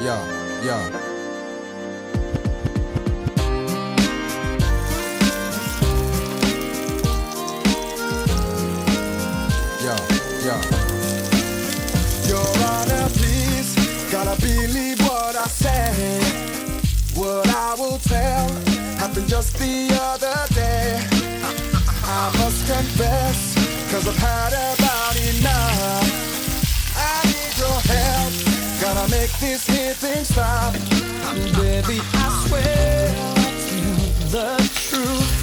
Yeah, yeah. Yeah. Your Honor, please, gotta believe what I say. What I will tell happened just the other day. I must confess, cause I've had about enough. I need your help, gotta make this here thing stop. Baby, I swear I'll tell the truth.